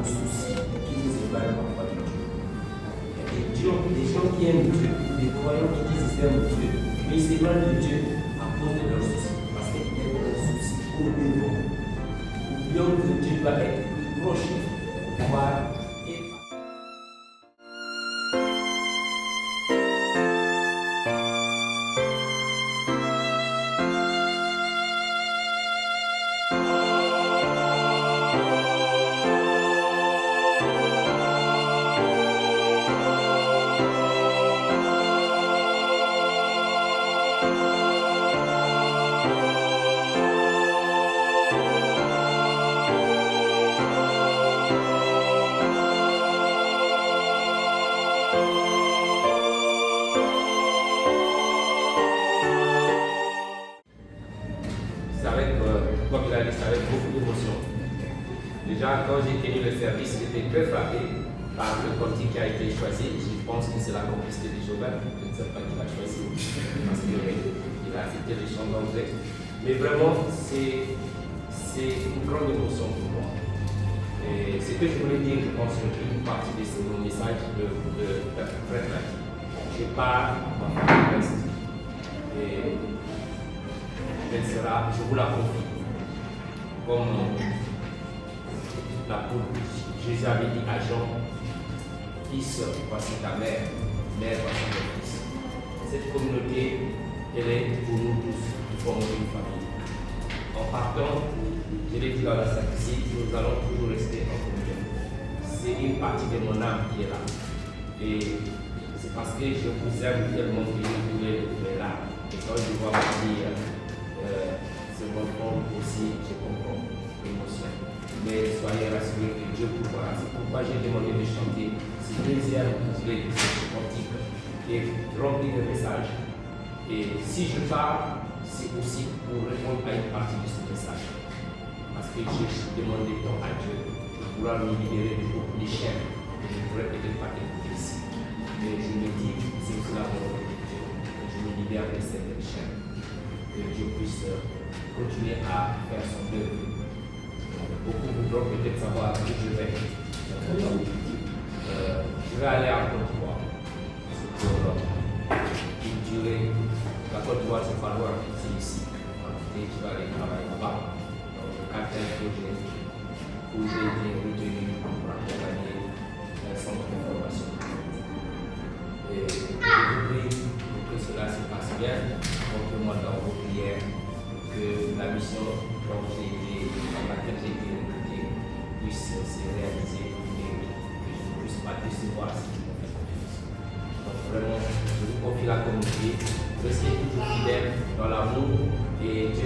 nos soucis qui nous éloignent parfois de Dieu. Des gens qui aiment Dieu, des croyants qui disent qu'ils aiment Dieu, mais ils s'éloignent de Dieu à cause de leurs soucis, parce qu'ils ont leurs soucis au devant. Oublions que Dieu doit être plus proche pour pouvoir. Comme il a dit, c'est avec beaucoup d'émotion. Déjà, quand j'ai tenu le service, j'étais très frappé par le cantique qui a été choisi. Je pense que c'est la complicité de Joël. Je ne sais pas qui l'a choisi, parce qu'il a accepté les chants d'anglais. Mais vraiment, c'est une grande émotion pour moi. Et ce que je voulais dire, je pense, une partie de mon message de prêtre. Je pars en reste. Et elle sera, je vous la confie, comme l'apôtre Jésus avait dit à Jean, fils, voici ta mère, mère, voici ton fils. Cette communauté, elle est pour nous tous, nous formons une famille. En partant, je l'ai dit dans la sacristie, nous allons toujours rester en communion. C'est une partie de mon âme qui est là. Et c'est parce que je vous aime tellement que je voulais le trouver là. Et quand je vois ma vie, c'est mon fond aussi, je comprends l'émotion. Mais soyez rassurés que Dieu pourra. C'est pourquoi j'ai demandé de chanter ce deuxième couplet de ce cantique qui est rempli de messages. Et si je parle, c'est aussi pour répondre à une partie de ce message. Parce que j'ai demandé tant à Dieu de pouvoir me libérer de beaucoup de chaînes que je ne pourrais peut-être pas écouter ici. Mais je me dis, c'est aussi la volonté de Dieu que je me libère de cette chaîne. Que Dieu puisse continuer à faire son œuvre. Beaucoup voudront peut-être savoir où je vais. Je vais aller en Côte d'Ivoire. C'est pour une durée. La Côte d'Ivoire, c'est pas loin, c'est ici. Et tu vas aller travailler là-bas. Dans le cadre d'un projet où j'ai été retenu pour accompagner un centre de formation. Et je prie pour que cela se passe bien. Montrez-moi dans vos prières que la mission dans laquelle j'ai été recruté puisse se réaliser et que je ne puisse pas décevoir si je me fais confiance. Donc vraiment, je vous confie la communauté, restez toujours fidèles dans l'amour et Dieu